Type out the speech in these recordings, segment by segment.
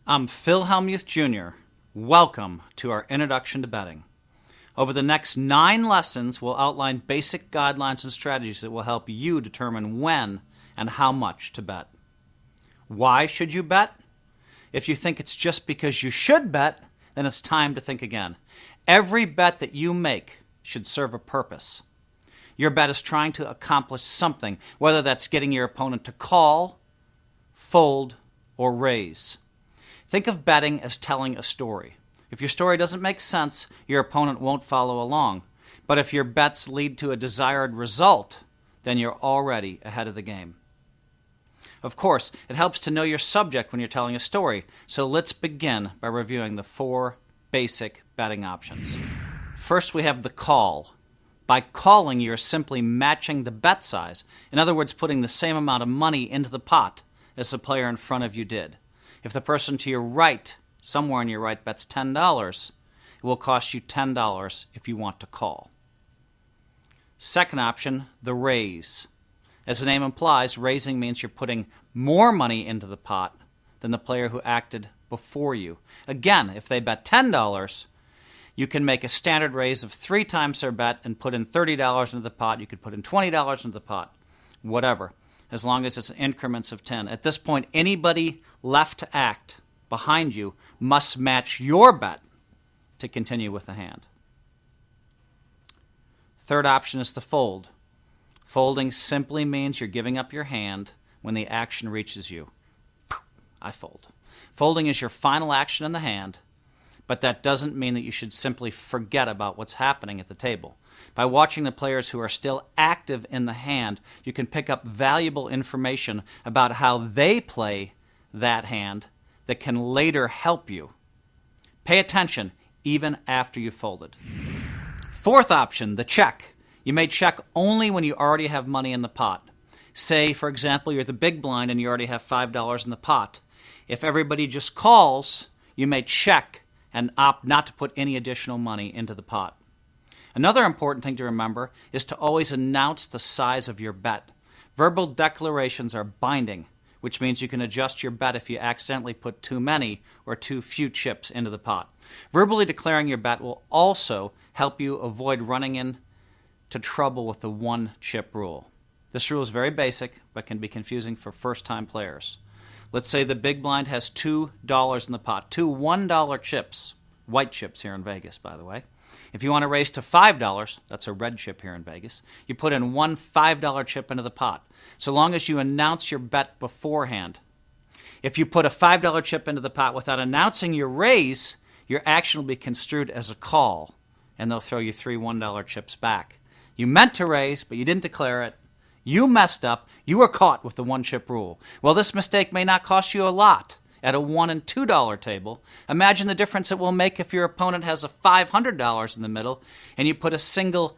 I'm Phil Hellmuth Jr. Welcome to our Introduction to Betting. Over the next 9 lessons, we'll outline basic guidelines and strategies that will help you determine when and how much to bet. Why should you bet? If you think it's just because you should bet, then it's time to think again. Every bet that you make should serve a purpose. Your bet is trying to accomplish something, whether that's getting your opponent to call, fold, or raise. Think of betting as telling a story. If your story doesn't make sense, your opponent won't follow along. But if your bets lead to a desired result, then you're already ahead of the game. Of course, it helps to know your subject when you're telling a story, so let's begin by reviewing the 4 basic betting options. First, we have the call. By calling, you're simply matching the bet size. In other words, putting the same amount of money into the pot as the player in front of you did. If the person to your right, somewhere on your right, bets $10, it will cost you $10 if you want to call. Second option, the raise. As the name implies, raising means you're putting more money into the pot than the player who acted before you. Again, if they bet $10, you can make a standard raise of 3 times their bet and put in $30 into the pot. You could put in $20 into the pot, whatever, as long as it's in increments of 10. At this point, anybody left to act behind you must match your bet to continue with the hand. Third option is the fold. Folding simply means you're giving up your hand when the action reaches you. I fold. Folding is your final action in the hand, but that doesn't mean that you should simply forget about what's happening at the table. By watching the players who are still active in the hand, you can pick up valuable information about how they play that hand that can later help you. Pay attention even after you've folded. Fourth option, the check. You may check only when you already have money in the pot. Say, for example, you're the big blind and you already have $5 in the pot. If everybody just calls, you may check and opt not to put any additional money into the pot. Another important thing to remember is to always announce the size of your bet. Verbal declarations are binding, which means you can adjust your bet if you accidentally put too many or too few chips into the pot. Verbally declaring your bet will also help you avoid running into trouble with the 1-chip rule. This rule is very basic, but can be confusing for first-time players. Let's say the big blind has $2 in the pot, 2 $1 chips, white chips here in Vegas, by the way. If you want to raise to $5, that's a red chip here in Vegas, you put in 1 $5 chip into the pot, so long as you announce your bet beforehand. If you put a $5 chip into the pot without announcing your raise, your action will be construed as a call, and they'll throw you 3 $1 chips back. You meant to raise, but you didn't declare it. You messed up. You were caught with the 1-chip rule. Well, this mistake may not cost you a lot at a $1 and $2 table. Imagine the difference it will make if your opponent has a $500 in the middle and you put a single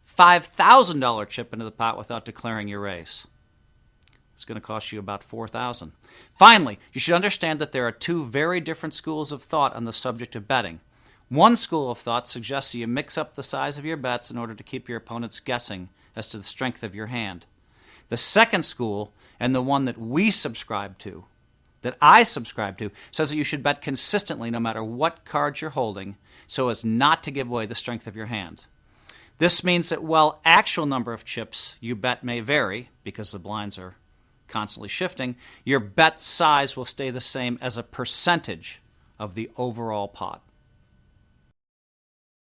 $5,000 chip into the pot without declaring your raise. It's going to cost you about $4,000. Finally, you should understand that there are 2 very different schools of thought on the subject of betting. One school of thought suggests that you mix up the size of your bets in order to keep your opponents guessing as to the strength of your hand. The second school, and the one that I subscribe to, says that you should bet consistently no matter what cards you're holding so as not to give away the strength of your hand. This means that while actual number of chips you bet may vary, because the blinds are constantly shifting, your bet size will stay the same as a percentage of the overall pot.